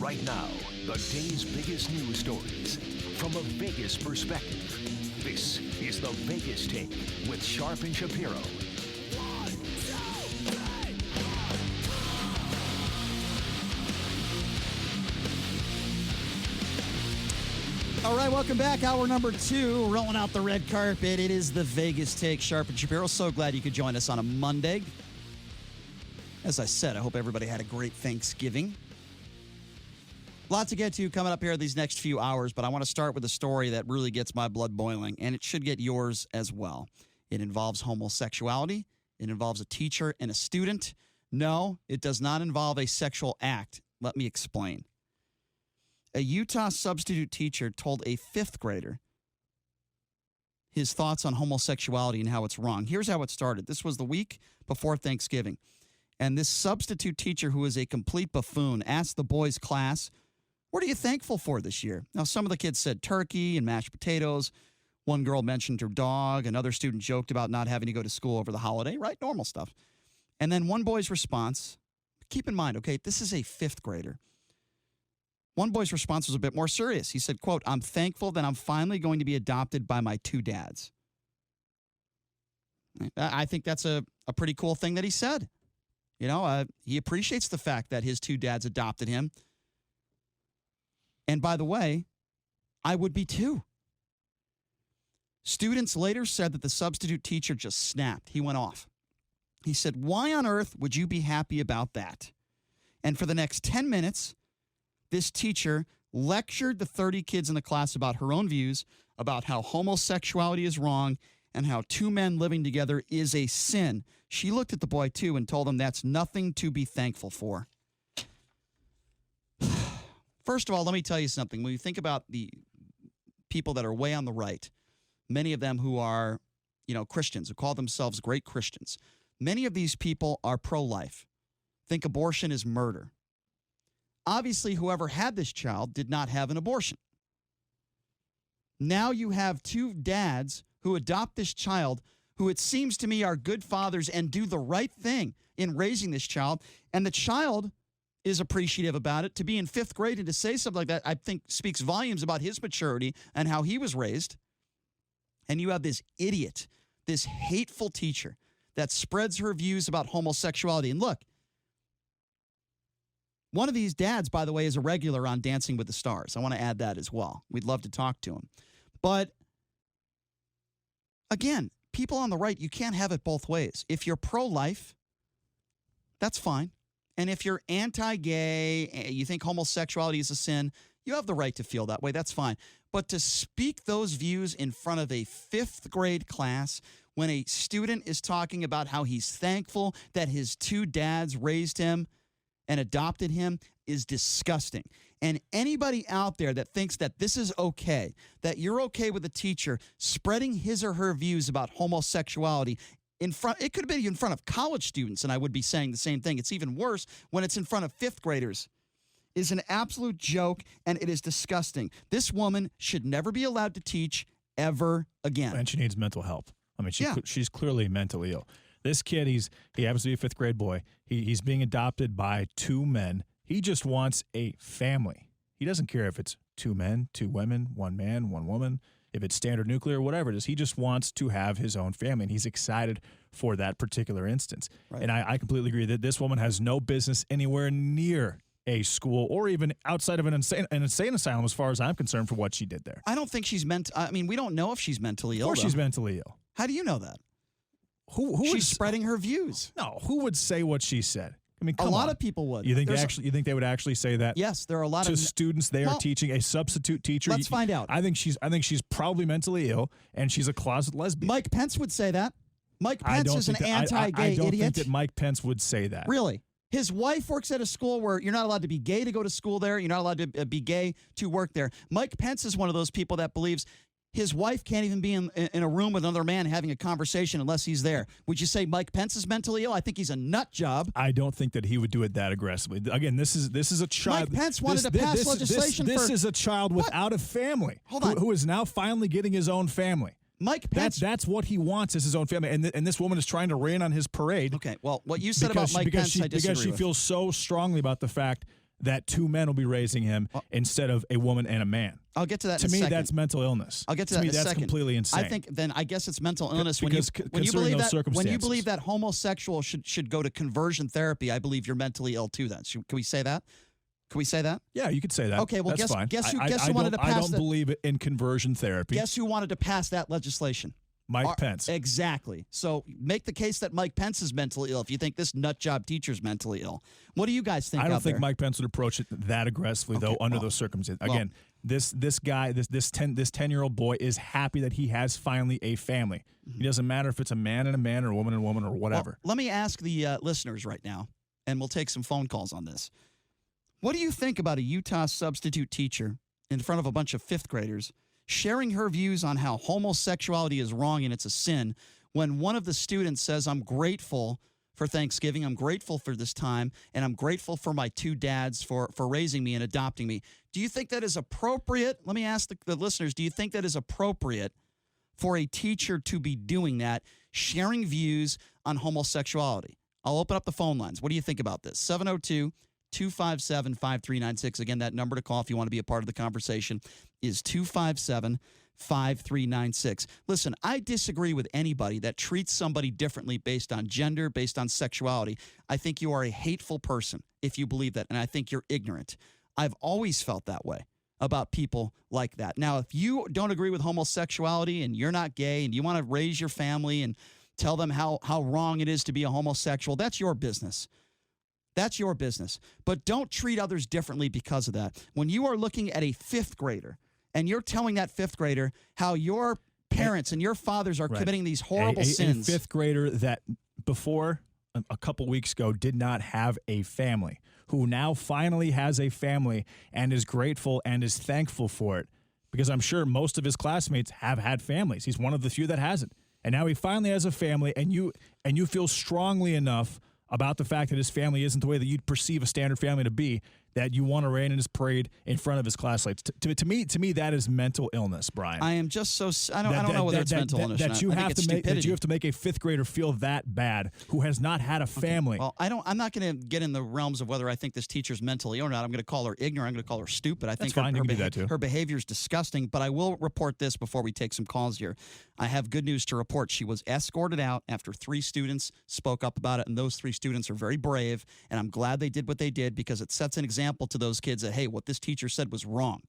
Right now, the day's biggest news stories from a Vegas perspective. This is the Vegas Take with Sharp and Shapiro. All right, welcome back. Hour number 2, rolling out the red carpet. It is the Vegas Take, Sharp and Shapiro. So glad you could join us on a Monday. As I said, I hope everybody had a great Thanksgiving. Lot to get to coming up here these next few hours, but I want to start with a story that really gets my blood boiling, and it should get yours as well. It involves homosexuality. It involves a teacher and a student. No, it does not involve a sexual act. Let me explain. A Utah substitute teacher told a 5th grader his thoughts on homosexuality and how it's wrong. Here's how it started. This was the week before Thanksgiving. And this substitute teacher, who is a complete buffoon, asked the boys' class, "What are you thankful for this year?" Now, some of the kids said turkey and mashed potatoes. One girl mentioned her dog. Another student joked about not having to go to school over the holiday, right? Normal stuff. And then one boy's response, keep in mind, okay, this is a 5th grader. One boy's response was a bit more serious. He said, quote, "I'm thankful that I'm finally going to be adopted by my 2 dads." I think that's a pretty cool thing that he said. You know, he appreciates the fact that his 2 dads adopted him. And by the way, I would be too. Students later said that the substitute teacher just snapped. He went off. He said, "Why on earth would you be happy about that?" And for the next 10 minutes, this teacher lectured the 30 kids in the class about her own views, about how homosexuality is wrong, and how 2 men living together is a sin. She looked at the boy, too, and told him that's nothing to be thankful for. First of all, let me tell you something. When you think about the people that are way on the right, many of them who are, Christians, who call themselves great Christians, many of these people are pro-life, think abortion is murder. Obviously, whoever had this child did not have an abortion. Now you have 2 dads who adopt this child, who it seems to me are good fathers and do the right thing in raising this child, and the child is appreciative about it. To be in 5th grade and to say something like that, I think speaks volumes about his maturity and how he was raised. And you have this idiot, this hateful teacher that spreads her views about homosexuality. And look, one of these dads, by the way, is a regular on Dancing with the Stars. I want to add that as well. We'd love to talk to him. But again, people on the right, you can't have it both ways. If you're pro-life, that's fine. And if you're anti-gay, you think homosexuality is a sin, you have the right to feel that way. That's fine. But to speak those views in front of a 5th grade class when a student is talking about how he's thankful that his 2 dads raised him and adopted him is disgusting. And anybody out there that thinks that this is okay, that you're okay with a teacher spreading his or her views about homosexuality it could be in front of college students, and I would be saying the same thing. It's even worse when it's in front of 5th graders. Is an absolute joke, and it is disgusting. This woman should never be allowed to teach ever again. And she needs mental help. I mean, she's clearly mentally ill. This kid, he happens to be a 5th grade boy. He's being adopted by 2 men. He just wants a family. He doesn't care if it's 2 men, 2 women, 1 man, 1 woman, if it's standard nuclear, whatever it is. He just wants to have his own family, and he's excited for that particular instance. Right. And I completely agree that this woman has no business anywhere near a school or even outside of an insane asylum as far as I'm concerned for what she did there. I don't think she's we don't know if she's mentally ill. Of course she's mentally ill. How do you know that? She's spreading her views. No, who would say what she said? I mean, a lot of people would. You think they would actually say that? Yes, there are a lot to students they are teaching, a substitute teacher. Let's find out. I think she's probably mentally ill, and she's a closet lesbian. Mike Pence would say that. Mike Pence is an anti-gay idiot. I don't think that Mike Pence would say that. Really? His wife works at a school where you're not allowed to be gay to go to school there. You're not allowed to be gay to work there. Mike Pence is one of those people that believes his wife can't even be in a room with another man having a conversation unless he's there. Would you say Mike Pence is mentally ill? I think he's a nut job. I don't think that he would do it that aggressively. Again, this is a child. Mike Pence wanted to pass legislation This is a child without a family. Hold on. Who is now finally getting his own family. Mike Pence. That's what he wants is his own family. And this woman is trying to rain on his parade. Okay, well, what you said about Mike Pence, I disagree Because she with. feels so strongly about the fact that two men will be raising him instead of a woman and a man. I'll get to that to in a me, second. That's mental illness. I'll get to that in a second. That's completely insane. I guess it's mental illness Because when you believe that circumstances. homosexual should go to conversion therapy. I believe you're mentally ill too. Then can we say that? Can we say that? Yeah, you could say that. Okay, well, that's fine. guess who wanted to pass I don't believe in conversion therapy. Guess who wanted to pass that legislation? Mike Pence. Exactly. So make the case that Mike Pence is mentally ill if you think this nut job teacher's mentally ill. What do you guys think? I don't think Mike Pence would approach it that aggressively, though, under those circumstances. Again, this guy, this 10-year-old boy is happy that he has finally a family. It doesn't matter if it's a man and a man or a woman and a woman or whatever. Well, let me ask the listeners right now, and we'll take some phone calls on this. What do you think about a Utah substitute teacher in front of a bunch of fifth graders sharing her views on how homosexuality is wrong and it's a sin when one of the students says, I'm grateful for Thanksgiving, I'm grateful for this time, and I'm grateful for my two dads for raising me and adopting me? Do you think that is appropriate? Let me ask the listeners, do you think that is appropriate for a teacher to be doing that, sharing views on homosexuality? I'll open up the phone lines. What do you think about this? 702-257-5396. Again, that number to call if you want to be a part of the conversation is 257-5396. Listen, I disagree with anybody that treats somebody differently based on gender, based on sexuality. I think you are a hateful person if you believe that, and I think you're ignorant. I've always felt that way about people like that. Now, if you don't agree with homosexuality and you're not gay and you want to raise your family and tell them how wrong it is to be a homosexual, that's your business. That's your business. But don't treat others differently because of that. When you are looking at a fifth grader and you're telling that fifth grader how your parents and your fathers are committing these horrible sins. A fifth grader that before a couple weeks ago did not have a family, who now finally has a family and is grateful and is thankful for it, because I'm sure most of his classmates have had families. He's one of the few that hasn't. And now he finally has a family, and you feel strongly enough about the fact that his family isn't the way that you'd perceive a standard family to be, that you want to rain in his parade in front of his classmates. To me, that is mental illness, Brian. I am just so I don't know whether it's mental illness. That you have to make a fifth grader feel that bad who has not had a family. Well, I'm not going to get in the realms of whether I think this teacher's mentally ill or not. I'm going to call her ignorant. I'm going to call her stupid. I think her behavior is disgusting. But I will report this before we take some calls here. I have good news to report. She was escorted out after 3 students spoke up about it, and those 3 students are very brave. And I'm glad they did what they did, because it sets an example to those kids that, hey, what this teacher said was wrong.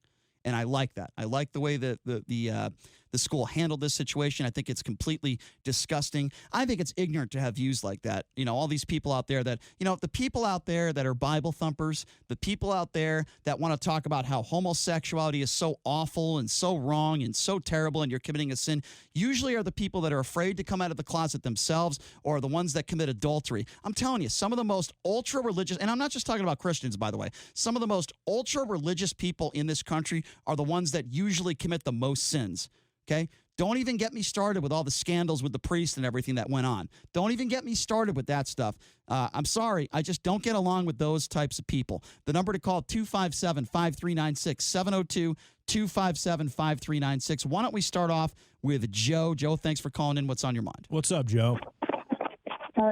And I like that. I like the way that the school handled this situation. I think it's completely disgusting. I think it's ignorant to have views like that. You know, all these people out there that, the people out there that are Bible thumpers, the people out there that want to talk about how homosexuality is so awful and so wrong and so terrible and you're committing a sin, usually are the people that are afraid to come out of the closet themselves, or the ones that commit adultery. I'm telling you, some of the most ultra-religious, and I'm not just talking about Christians, by the way, some of the most ultra-religious people in this country are the ones that usually commit the most sins. Okay? Don't even get me started with all the scandals with the priest and everything that went on. Don't even get me started with that stuff. I'm sorry. I just don't get along with those types of people. The number to call, 257-5396, 702-257-5396. Why don't we start off with Joe? Joe, thanks for calling in. What's on your mind? What's up, Joe?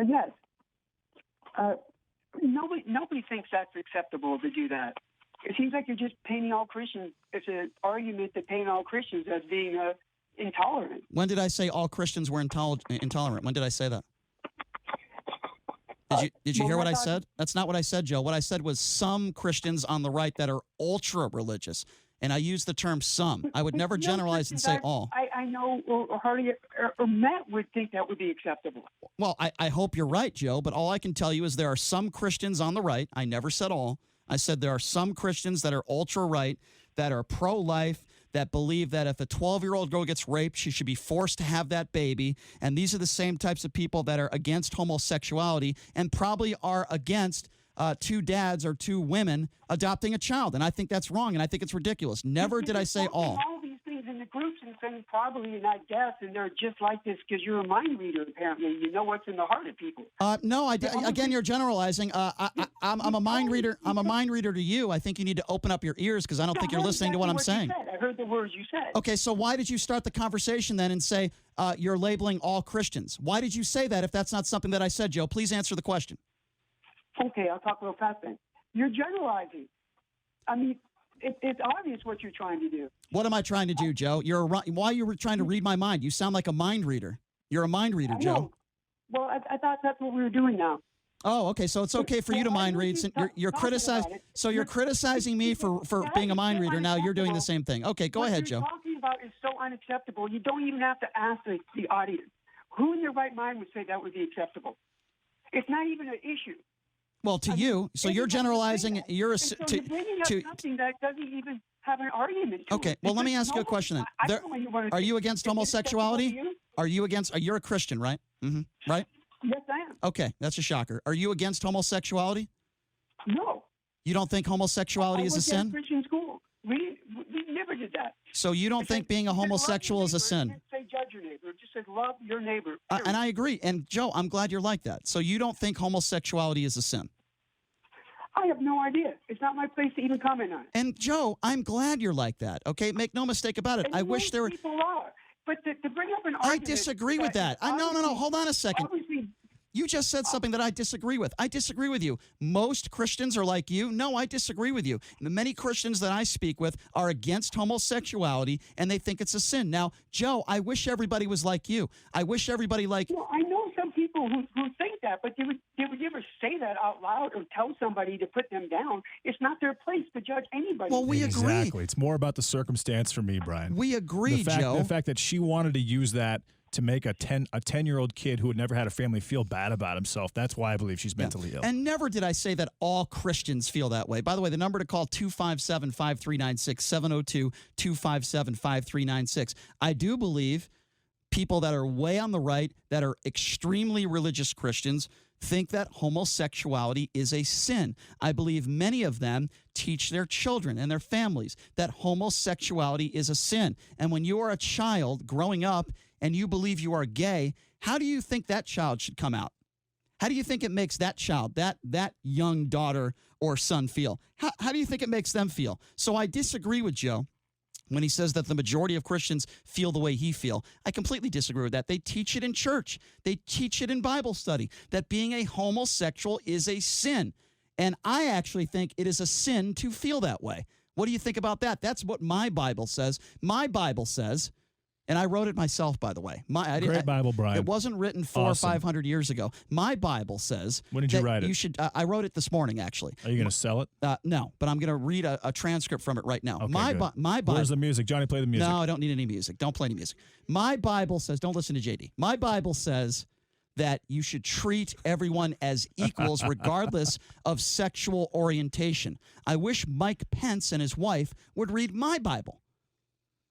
Yes. Nobody thinks that's acceptable to do that. It seems like you're just painting all Christians. It's an argument that painting all Christians as being intolerant. When did I say all Christians were intolerant? When did I say that? Did you hear what I said? That's not what I said, Joe. What I said was some Christians on the right that are ultra-religious. And I use the term some. I would never generalize and say all. I know, or Matt would think that would be acceptable. Well, I hope you're right, Joe, but all I can tell you is there are some Christians on the right. I never said all. I said there are some Christians that are ultra-right, that are pro-life, that believe that if a 12-year-old girl gets raped, she should be forced to have that baby. And these are the same types of people that are against homosexuality and probably are against 2 dads or 2 women adopting a child. And I think that's wrong, and I think it's ridiculous. Never did I say all. All these things in the groups and saying probably not guess, and they're just like this because you're a mind reader, apparently. You know what's in the heart of people. No, again, you're generalizing. I'm a mind reader. I'm a mind reader to you. I think you need to open up your ears because I don't think you're listening to what I'm saying. I heard the words you said. Okay, so why did you start the conversation then and say you're labeling all Christians? Why did you say that if that's not something that I said, Joe? Please answer the question. Okay, I'll talk real fast then. You're generalizing. I mean, it's obvious what you're trying to do. What am I trying to do, Joe? Why you were trying to read my mind? You sound like a mind reader. You're a mind reader, Joe. Well, I thought that's what we were doing now. Oh, okay. So it's okay for you to mind read. You're criticizing. So you're criticizing me for being a mind reader. Now you're doing the same thing. Okay, go ahead, Joe. What you're talking about is so unacceptable. You don't even have to ask the audience. Who in their right mind would say that would be acceptable? It's not even an issue. Well, to you, so you're generalizing. You're bringing up something that doesn't even have an argument to okay. it. Well, let me ask you a question then. Are you against homosexuality? You're a Christian, right? Mm-hmm. Right? Yes, I am. Okay, that's a shocker. Are you against homosexuality? No. You don't think homosexuality is a sin? I went to Christian school. We never did that. So you don't think being a homosexual is a sin? Didn't say judge your neighbor. It just said love your neighbor. And I agree. And Joe, I'm glad you're like that. So you don't think homosexuality is a sin? I have no idea. It's not my place to even comment on it. And Joe, I'm glad you're like that. Okay, make no mistake about it. And I wish there were. People are. But to bring up an argument. I disagree with that. No. Hold on a second. Obviously. You just said something that I disagree with. I disagree with you. Most Christians are like you. No, I disagree with you. The many Christians that I speak with are against homosexuality, and they think it's a sin. Now, Joe, I wish everybody was like you. I wish everybody Well, I know some people who think that, but they would never say that out loud or tell somebody to put them down. It's not their place to judge anybody. Well, we agree. Exactly. It's more about the circumstance for me, Brian. We agree, Joe. The fact that she wanted to use that to make a 10-year-old kid who had never had a family feel bad about himself. That's why I believe she's mentally ill. And never did I say that all Christians feel that way. By the way, the number to call 257-5396, 702-257-5396. I do believe people that are way on the right, that are extremely religious Christians, think that homosexuality is a sin. I believe many of them teach their children and their families that homosexuality is a sin. And when you are a child growing up and you believe you are gay, how do you think that child should come out? How do you think it makes that child, that young daughter or son feel? How do you think it makes them feel? So I disagree with Joe when he says that the majority of Christians feel the way he feel. I completely disagree with that. They teach it in church. They teach it in Bible study, that being a homosexual is a sin. And I actually think it is a sin to feel that way. What do you think about that? That's what my Bible says. My Bible says, and I wrote it myself, by the way. Great Bible, Brian. It wasn't written 400 or 500 years ago. My Bible says. When did you write it? You should. I wrote it this morning, actually. Are you going to sell it? No, but I'm going to read a transcript from it right now. Okay, my Bible. Where's the music? Johnny, play the music. No, I don't need any music. Don't play any music. My Bible says, don't listen to JD. My Bible says that you should treat everyone as equals regardless of sexual orientation. I wish Mike Pence and his wife would read my Bible.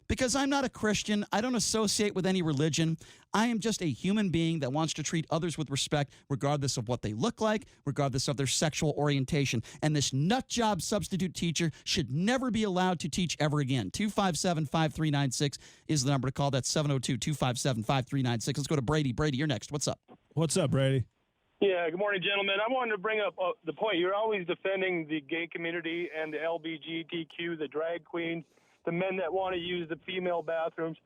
Because I'm not a Christian, I don't associate with any religion. I am just a human being that wants to treat others with respect, regardless of what they look like, regardless of their sexual orientation. And this nut job substitute teacher should never be allowed to teach ever again. 257-5396 is the number to call. That's 702-257-5396. Let's go to Brady. Brady, you're next. What's up? What's up, Brady? Yeah, good morning, gentlemen. I wanted to bring up the point. You're always defending the gay community and the LGBTQ, the drag queens, the men that want to use the female bathrooms.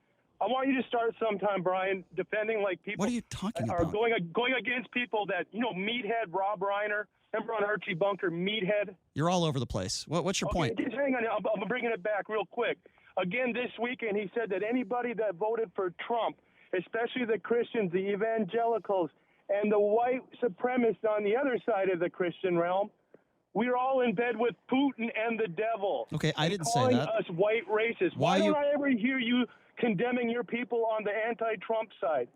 I want you to start sometime, Brian, defending like people. What are you talking are about? going against people that, Meathead Rob Reiner. Remember on Archie Bunker, Meathead? You're all over the place. What's your point? Just hang on. I'm bringing it back real quick. Again, this weekend, he said that anybody that voted for Trump, especially the Christians, the evangelicals, and the white supremacists on the other side of the Christian realm, we're all in bed with Putin and the devil. Okay, I didn't say calling that. us white racists. Why don't I ever hear you condemning your people on the anti-Trump side?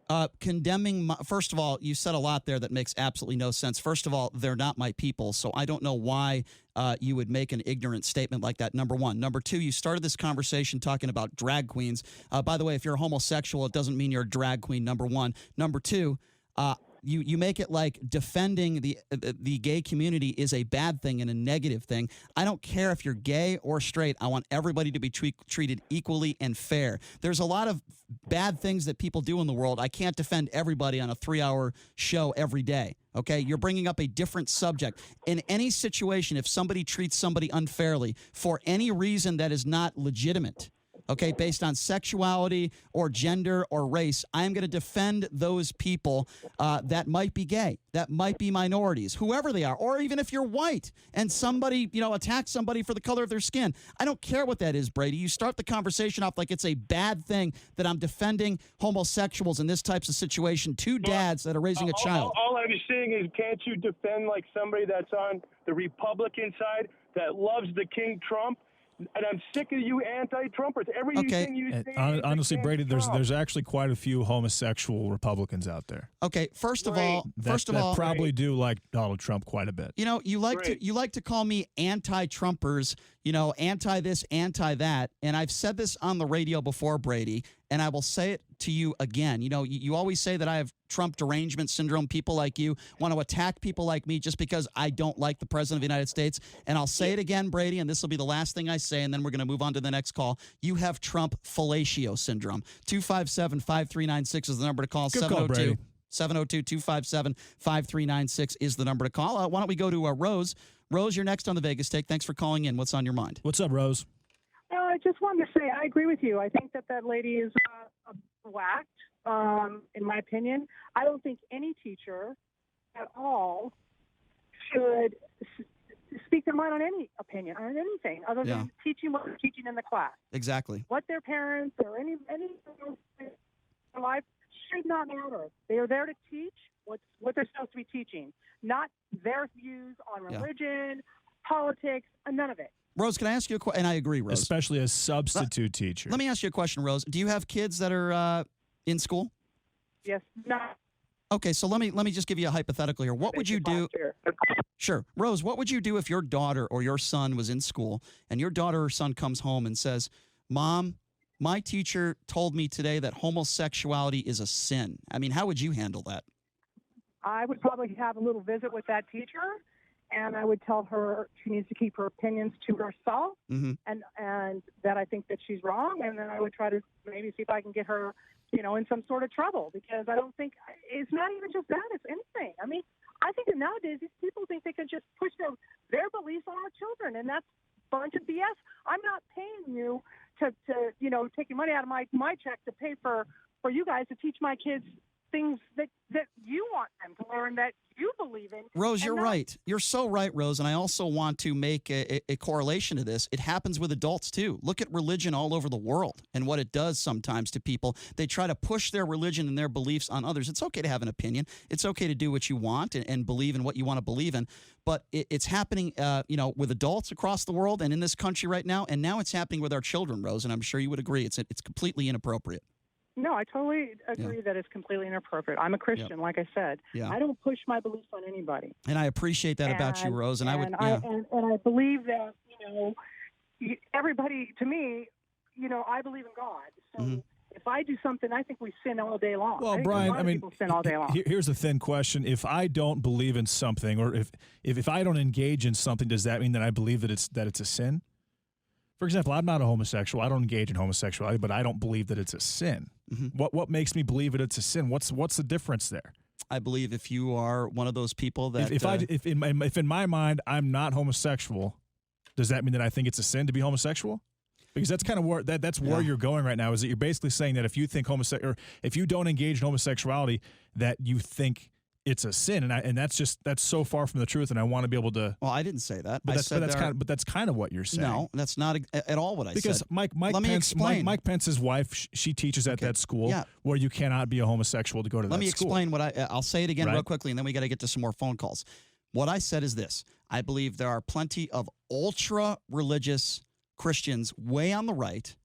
First of all, you said a lot there that makes absolutely no sense. First of all, they're not my people, so I don't know why you would make an ignorant statement like that, number one. Number two, you started this conversation talking about drag queens. By the way, if you're a homosexual, it doesn't mean you're a drag queen, number one. Number two, you make it like defending the gay community is a bad thing and a negative thing. I don't care if you're gay or straight. I want everybody to be treated equally and fair. There's a lot of bad things that people do in the world. I can't defend everybody on a 3-hour show every day. Okay, you're bringing up a different subject. In any situation, if somebody treats somebody unfairly for any reason that is not legitimate, okay, based on sexuality or gender or race. I'm going to defend those people that might be gay, that might be minorities, whoever they are, or even if you're white and somebody, attacks somebody for the color of their skin. I don't care what that is, Brady. You start the conversation off like it's a bad thing that I'm defending homosexuals in this types of situation. Two dads that are raising a child. All I'm saying is, can't you defend like somebody that's on the Republican side that loves the King Trump? And I'm sick of you anti-Trumpers. Everything you say. Honestly, Brady, Trump. there's actually quite a few homosexual Republicans out there. Okay, first of all, probably do like Donald Trump quite a bit. You like to call me anti-Trumpers, anti this, anti that, and I've said this on the radio before, Brady, and I will say it to you again. You always say that I have Trump derangement syndrome. People like you want to attack people like me just because I don't like the president of the United States. And I'll say it again, Brady, and this will be the last thing I say, and then we're going to move on to the next call. You have Trump fellatio syndrome. 257-5396 is the number to call. Good call, Brady. 702-257-5396 is the number to call. Why don't we go to Rose? Rose, you're next on the Vegas Take. Thanks for calling in. What's on your mind? What's up, Rose? I just wanted to say I agree with you. I think that lady is whacked, in my opinion. I don't think any teacher at all should speak their mind on any opinion, on anything, other than teaching what they're teaching in the class. Exactly. What their parents or any life should not matter. They are there to teach what they're supposed to be teaching, not their views on religion, politics, none of it. Rose, can I ask you a question? And I agree, Rose. Especially a substitute teacher. Let me ask you a question, Rose. Do you have kids that are in school? Yes. No. Okay, so let me just give you a hypothetical here. What would you do? Sure. Rose, what would you do if your daughter or your son was in school and your daughter or son comes home and says, Mom, my teacher told me today that homosexuality is a sin? I mean, how would you handle that? I would probably have a little visit with that teacher, and I would tell her she needs to keep her opinions to herself, and that I think that she's wrong, and then I would try to maybe see if I can get her, in some sort of trouble, because I don't think it's not even just that, it's anything. I mean, I think that nowadays these people think they can just push their beliefs on our children, and that's a bunch of BS. I'm not paying you to taking money out of my check to pay for you guys to teach my kids things that you want them to learn, that you believe in. Rose, you're right. You're so right, Rose. And I also want to make a correlation to this. It happens with adults, too. Look at religion all over the world and what it does sometimes to people. They try to push their religion and their beliefs on others. It's okay to have an opinion. It's okay to do what you want and believe in what you want to believe in. But it's happening, with adults across the world and in this country right now. And now it's happening with our children, Rose. And I'm sure you would agree. It's completely inappropriate. No, I totally agree that it's completely inappropriate. I'm a Christian, like I said. Yeah. I don't push my beliefs on anybody. And I appreciate that about you, Rose. And I believe that, everybody, to me, I believe in God. So if I do something, I think we sin all day long. Well, Brian, people sin all day long. Here's a thin question. If I don't believe in something, or if I don't engage in something, does that mean that I believe that it's a sin? For example, I'm not a homosexual. I don't engage in homosexuality, but I don't believe that it's a sin. What makes me believe that it's a sin? What's the difference there? I believe if you are one of those people that if in my mind I'm not homosexual, does that mean that I think it's a sin to be homosexual? Because that's kind of where where you're going right now. Is that you're basically saying that if you think or if you don't engage in homosexuality, that you think it's a sin, and that's so far from the truth, and I want to be able to. Well, I didn't say that. But that's kind of what you're saying. No, that's not at all what I said. Because Mike Pence's wife, she teaches at that school where you cannot be a homosexual to go to that school. Let me explain what I'll say it again real quickly, and then we got to get to some more phone calls. What I said is this: I believe there are plenty of ultra-religious Christians way on the right,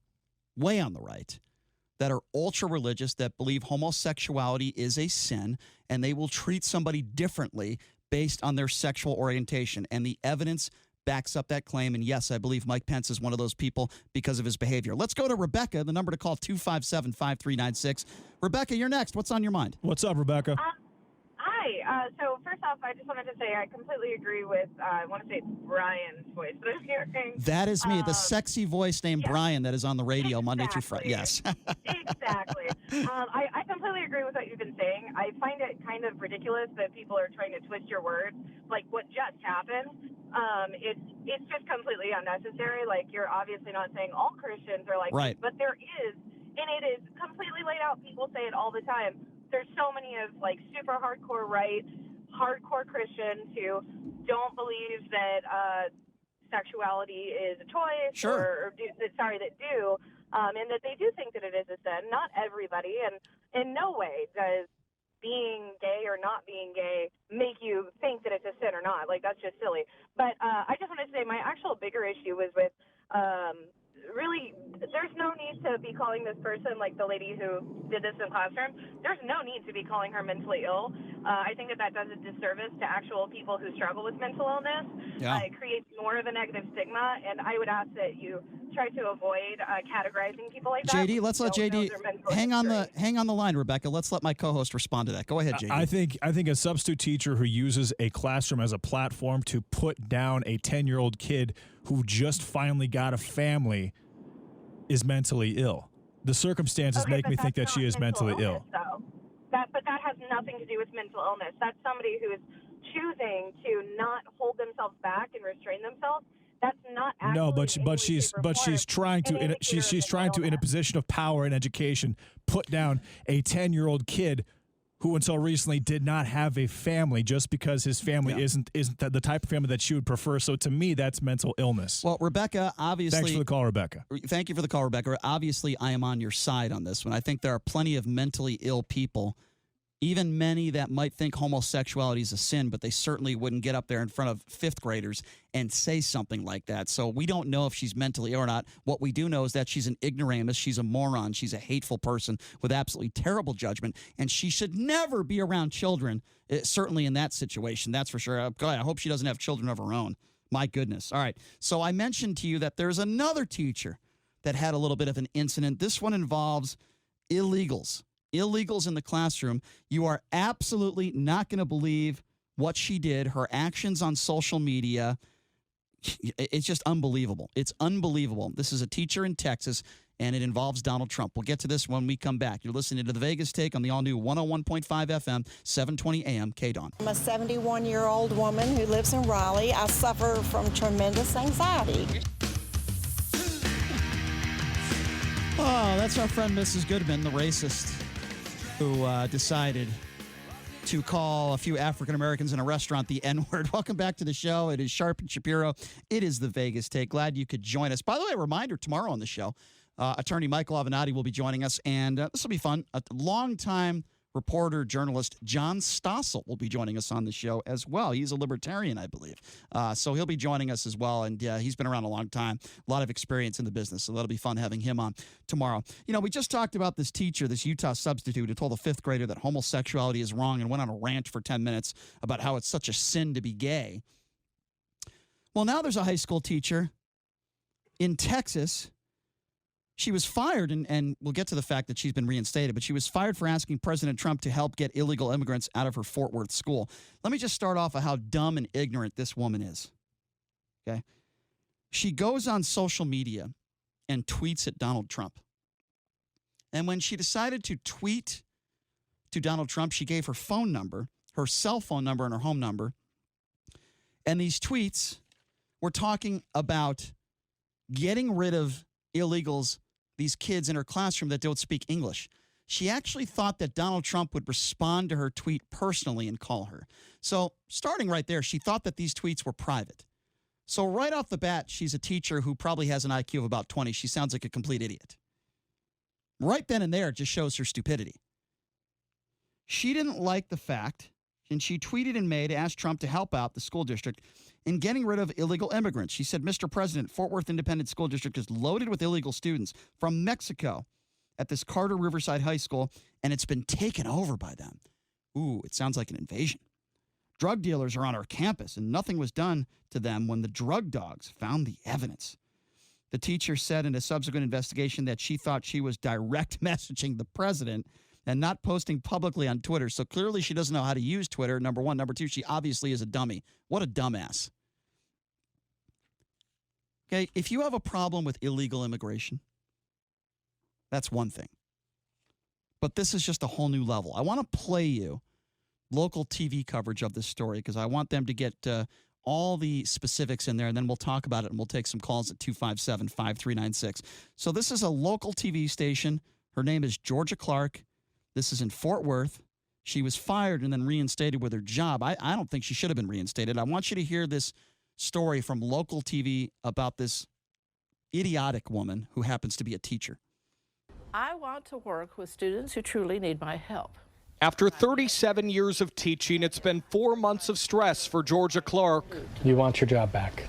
that are ultra-religious, that believe homosexuality is a sin, and they will treat somebody differently based on their sexual orientation. And the evidence backs up that claim. And yes, I believe Mike Pence is one of those people because of his behavior. Let's go to Rebecca. The number to call, 257-5396. Rebecca, you're next. What's on your mind? What's up, Rebecca? Hi. So first off, I just wanted to say I completely agree with, I want to say it's Brian's voice that I'm hearing. That is me, the sexy voice named Brian that is on the radio Monday through Friday. Yes. Exactly. I completely agree with what you've been saying. I find it kind of ridiculous that people are trying to twist your words, like what just happened. It's just completely unnecessary. Like, you're obviously not saying all Christians are like right. this, but there is, and it is completely laid out. People say it all the time. There's so many of, like, super hardcore right, hardcore Christians who don't believe that sexuality is a choice, sure. that do, and that they do think that it is a sin. Not everybody, and in no way does being gay or not being gay make you think that it's a sin or not. Like, that's just silly. But I just want to say my actual bigger issue was with really, there's no need to be calling this person, like the lady who did this in the classroom, there's no need to be calling her mentally ill. I think that does a disservice to actual people who struggle with mental illness. Yeah. It creates more of a negative stigma, and I would ask that you try to avoid categorizing people like that. JD, let's let JD hang on the line, Rebecca. Let's let my co-host respond to that. Go ahead, JD. I think a substitute teacher who uses a classroom as a platform to put down a 10-year-old kid who just finally got a family is mentally ill. The circumstances make me think that she is mentally ill. But that has nothing to do with mental illness. That's somebody who is choosing to not hold themselves back and restrain themselves. That's not actually no, but she's trying to in a position of power and education put down a 10-year-old kid who until recently did not have a family just because his family isn't the type of family that she would prefer. So to me, that's mental illness. Well, Rebecca, obviously... Thanks for the call, Rebecca. Thank you for the call, Rebecca. Obviously, I am on your side on this one. I think there are plenty of mentally ill people, even many that might think homosexuality is a sin, but they certainly wouldn't get up there in front of fifth graders and say something like that. So we don't know if she's mentally ill or not. What we do know is that she's an ignoramus. She's a moron. She's a hateful person with absolutely terrible judgment, and she should never be around children, certainly in that situation. That's for sure. God, I hope she doesn't have children of her own. My goodness. All right. So I mentioned to you that there's another teacher that had a little bit of an incident. This one involves illegals in the classroom. You are absolutely not going to believe what she did, her actions on social media. It's just unbelievable. It's unbelievable. This is a teacher in Texas, and it involves Donald Trump. We'll get to this when we come back. You're listening to The Vegas Take on the all-new 101.5 FM, 720 AM, KDAWN. I'm a 71-year-old woman who lives in Raleigh. I suffer from tremendous anxiety. Oh, that's our friend Mrs. Goodman, the racist, who decided to call a few African Americans in a restaurant the N-word. Welcome back to the show. It is Sharp and Shapiro. It is the Vegas Take. Glad you could join us. By the way, a reminder, tomorrow on the show, attorney Michael Avenatti will be joining us, and this will be fun. A longtime reporter, journalist John Stossel will be joining us on the show as well. He's a libertarian, I believe. So he'll be joining us as well, and he's been around a long time, a lot of experience in the business, so that'll be fun having him on tomorrow. You know, we just talked about this teacher, this Utah substitute, who told a fifth grader that homosexuality is wrong and went on a rant for 10 minutes about how it's such a sin to be gay. Well, now there's a high school teacher in Texas. She was fired, and we'll get to the fact that she's been reinstated, but she was fired for asking President Trump to help get illegal immigrants out of her Fort Worth school. Let me just start off with how dumb and ignorant this woman is. Okay? She goes on social media and tweets at Donald Trump. And when she decided to tweet to Donald Trump, she gave her phone number, her cell phone number, and her home number. And these tweets were talking about getting rid of illegals, these kids in her classroom that don't speak English. She actually thought that Donald Trump would respond to her tweet personally and call her. So starting right there, she thought that these tweets were private. So right off the bat, she's a teacher who probably has an IQ of about 20. She sounds like a complete idiot. Right then and there, it just shows her stupidity. She didn't like the fact, and she tweeted in May to ask Trump to help out the school district in getting rid of illegal immigrants. She said, Mr. President, Fort Worth Independent School District is loaded with illegal students from Mexico at this Carter Riverside High School, and it's been taken over by them. Ooh, it sounds like an invasion. Drug dealers are on our campus, and nothing was done to them when the drug dogs found the evidence. The teacher said in a subsequent investigation that she thought she was direct messaging the president and not posting publicly on Twitter. So clearly she doesn't know how to use Twitter, number one. Number two, she obviously is a dummy. What a dumbass. Okay, if you have a problem with illegal immigration, that's one thing. But this is just a whole new level. I want to play you local TV coverage of this story because I want them to get all the specifics in there, and then we'll talk about it, and we'll take some calls at 257-5396. So this is a local TV station. Her name is Georgia Clark. This is in Fort Worth. She was fired and then reinstated with her job. I don't think she should have been reinstated. I want you to hear this story from local TV about this idiotic woman who happens to be a teacher. I want to work with students who truly need my help. After 37 years of teaching, it's been 4 months of stress for Georgia Clark. You want your job back?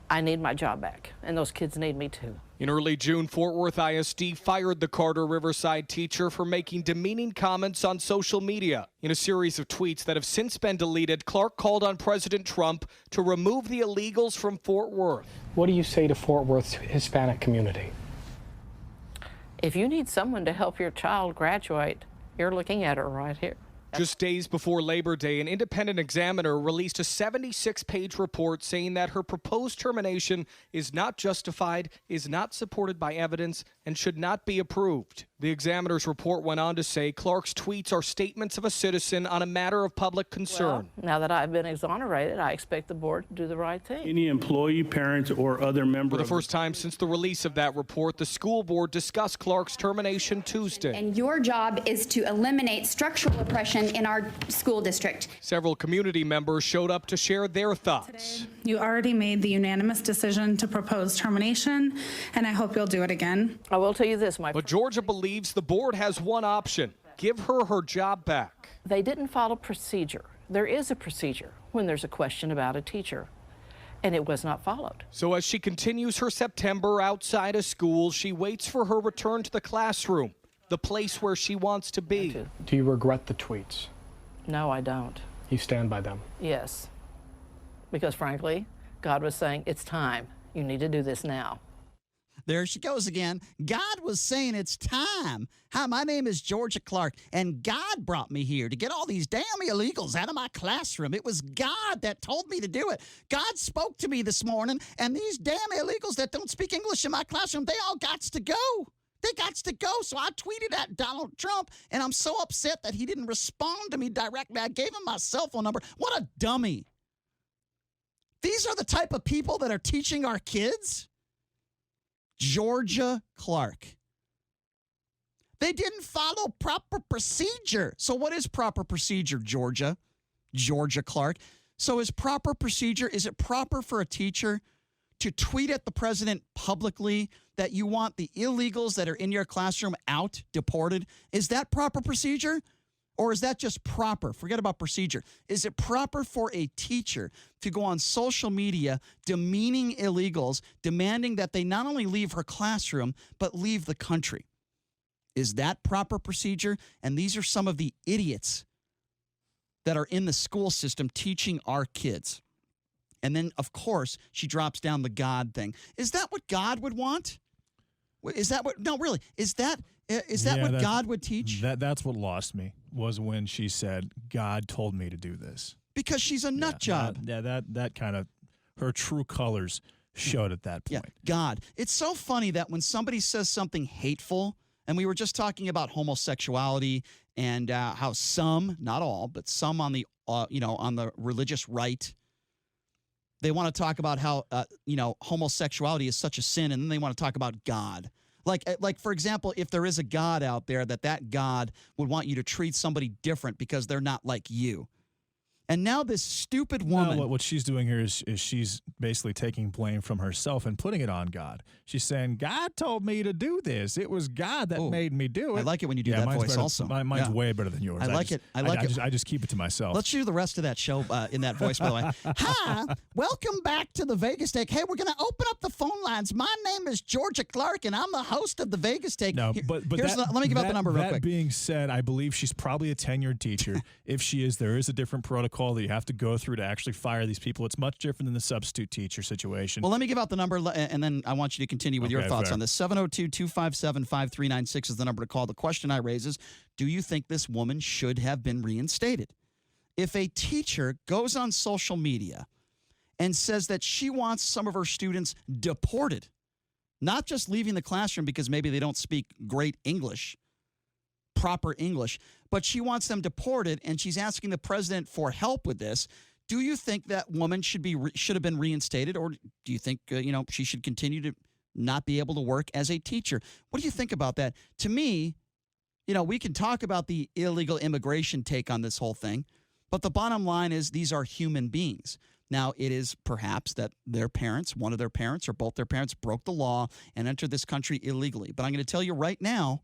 I need my job back, and those kids need me too. In early June, Fort Worth ISD fired the Carter Riverside teacher for making demeaning comments on social media. In a series of tweets that have since been deleted, Clark called on President Trump to remove the illegals from Fort Worth. What do you say to Fort Worth's Hispanic community? If you need someone to help your child graduate, you're looking at her right here. Just days before Labor Day, an independent examiner released a 76-page report saying that her proposed termination is not justified, is not supported by evidence, and should not be approved. The examiner's report went on to say Clark's tweets are statements of a citizen on a matter of public concern. Well, now that I've been exonerated, I expect the board to do the right thing. Any employee, parent, or other member For the first time since the release of that report, the school board discussed Clark's termination Tuesday. And your job is to eliminate structural oppression in our school district. Several community members showed up to share their thoughts. Today, you already made the unanimous decision to propose termination, and I hope you'll do it again. I will tell you this, But Georgia believes the board has one option: give her her job back. They didn't follow procedure. There is a procedure when there's a question about a teacher, and it was not followed. So as she continues her September outside of school, she waits for her return to the classroom, the place where she wants to be. Do you regret the tweets? No, I don't. You stand by them? Yes. Because frankly, God was saying, it's time. You need to do this now. There she goes again. God was saying it's time. Hi, my name is Georgia Clark, and God brought me here to get all these damn illegals out of my classroom. It was God that told me to do it. God spoke to me this morning, and these damn illegals that don't speak English in my classroom, they all gots to go. They gots to go. So I tweeted at Donald Trump, and I'm so upset that he didn't respond to me directly. I gave him my cell phone number. What a dummy. These are the type of people that are teaching our kids? Georgia Clark. They didn't follow proper procedure. So what is proper procedure, Georgia? Georgia Clark. So is proper procedure, is it proper for a teacher to tweet at the president publicly that you want the illegals that are in your classroom out, deported? Is that proper procedure? Or is that just proper? Forget about procedure. Is it proper for a teacher to go on social media demeaning illegals, demanding that they not only leave her classroom, but leave the country? Is that proper procedure? And these are some of the idiots that are in the school system teaching our kids. And then, of course, she drops down the God thing. Is that what God would want? Is that what? No, really. Is that what God would teach? That's what lost me, was when she said, God told me to do this. Because she's a nut job. That kind of, her true colors showed at that point. Yeah, God. It's so funny that when somebody says something hateful, and we were just talking about homosexuality and how some, not all, but some on the, on the religious right, they want to talk about how, homosexuality is such a sin, and then they want to talk about God. Like, for example, if there is a God out there, that God would want you to treat somebody different because they're not like you. And now this stupid woman. No, what she's doing here is she's basically taking blame from herself and putting it on God. She's saying, God told me to do this. It was God that made me do it. I like it when you do that voice also. Mine's way better than yours. I like it. I just keep it to myself. Let's do the rest of that show in that voice, by the way. Hi, welcome back to the Vegas Take. Hey, we're going to open up the phone lines. My name is Georgia Clark, and I'm the host of the Vegas Take. No, but let me give out the number real quick. That being said, I believe she's probably a tenured teacher. If she is, there is a different protocol that you have to go through to actually fire these people. It's much different than the substitute teacher situation. Well, let me give out the number, and then I want you to continue with your thoughts on this. 702-257-5396 is the number to call. The question I raise is, do you think this woman should have been reinstated? If a teacher goes on social media and says that she wants some of her students deported, not just leaving the classroom because maybe they don't speak great English, proper English, but she wants them deported, and she's asking the president for help with this. Do you think that woman should have been reinstated, or do you think she should continue to not be able to work as a teacher? What do you think about that? To me, we can talk about the illegal immigration take on this whole thing, but the bottom line is these are human beings. Now, it is perhaps that their parents, one of their parents or both their parents, broke the law and entered this country illegally. But I'm going to tell you right now,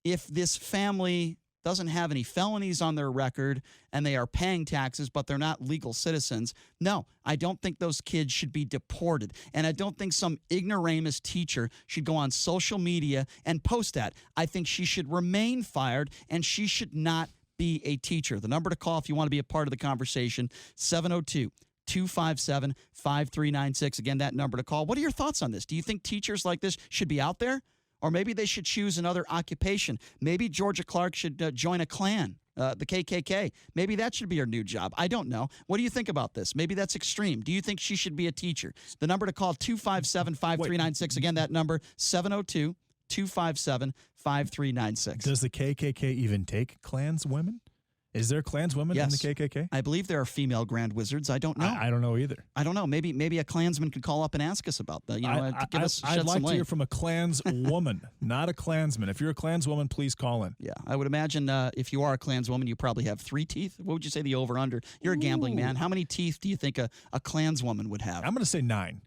if this family doesn't have any felonies on their record and they are paying taxes, but they're not legal citizens, no, I don't think those kids should be deported. And I don't think some ignoramus teacher should go on social media and post that. I think she should remain fired, and she should not be a teacher. The number to call if you want to be a part of the conversation, 702-257-5396. Again, that number to call. What are your thoughts on this? Do you think teachers like this should be out there? Or maybe they should choose another occupation. Maybe Georgia Clark should join a Klan, the KKK. Maybe that should be her new job. I don't know. What do you think about this? Maybe that's extreme. Do you think she should be a teacher? The number to call, 257-5396. Again, that number, 702-257-5396. Does the KKK even take Klanswomen? Is there Klanswomen in the KKK? I believe there are female Grand Wizards. I don't know. I don't know either. I don't know. Maybe a Klansman could call up and ask us about that. I'd like to hear from a Klanswoman, not a Klansman. If you're a Klanswoman, please call in. Yeah, I would imagine if you are a Klanswoman, you probably have 3 teeth. What would you say the over-under? You're a gambling man. How many teeth do you think a Klanswoman would have? I'm going to say 9.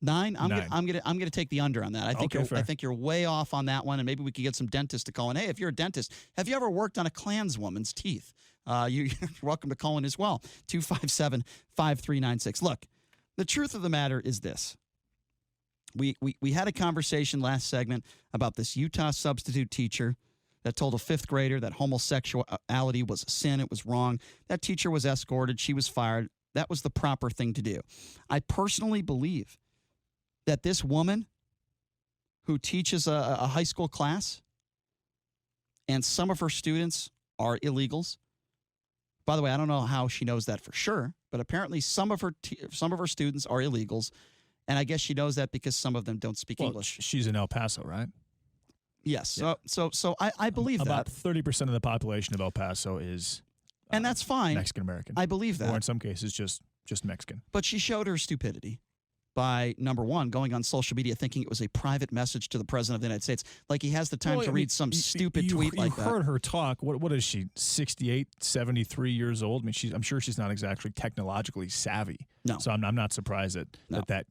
9? I'm gonna take the under on that. I think you're way off on that one, and maybe we could get some dentists to call in. Hey, if you're a dentist, have you ever worked on a Klanswoman's teeth? You're welcome to call in as well. 257-5396. Look, the truth of the matter is this. We had a conversation last segment about this Utah substitute teacher that told a 5th grader that homosexuality was a sin. It was wrong. That teacher was escorted. She was fired. That was the proper thing to do. I personally believe that this woman who teaches a high school class and some of her students are illegals. By the way, I don't know how she knows that for sure, but apparently some of her students are illegals, and I guess she knows that because some of them don't speak English. She's in El Paso, right? Yes. Yeah. So I believe about 30% of the population of El Paso is, and that's fine, Mexican American. I believe that, or in some cases just Mexican. But she showed her stupidity by, number one, going on social media thinking it was a private message to the President of the United States. Like he has the time to read some stupid tweet like that. You heard her talk. What is she, 68, 73 years old? I mean, I'm sure she's not exactly technologically savvy. No. So I'm not surprised that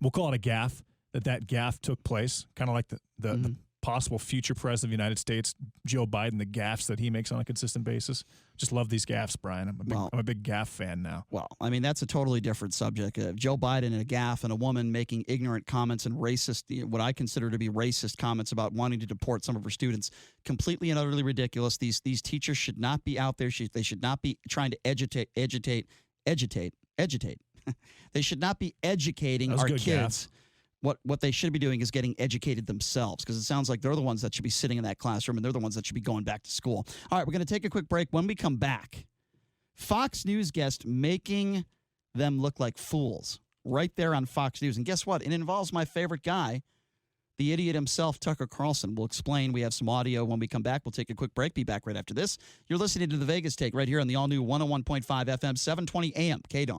we'll call it a gaffe, that gaffe took place, kind of like the possible future president of the United States, Joe Biden, the gaffes that he makes on a consistent basis. Just love these gaffes, Brian. I'm a big gaffe fan now. Well, I mean, that's a totally different subject. Joe Biden and a gaffe and a woman making ignorant comments and racist, what I consider to be racist comments about wanting to deport some of her students, completely and utterly ridiculous. These teachers should not be out there. They should not be trying to agitate. They should not be educating our kids. Gaff. What they should be doing is getting educated themselves, because it sounds like they're the ones that should be sitting in that classroom and they're the ones that should be going back to school. All right, we're going to take a quick break. When we come back, Fox News guest making them look like fools right there on Fox News. And guess what? It involves my favorite guy, the idiot himself, Tucker Carlson. We'll explain. We have some audio when we come back. We'll take a quick break. Be back right after this. You're listening to The Vegas Take right here on the all-new 101.5 FM, 720 AM, KDON.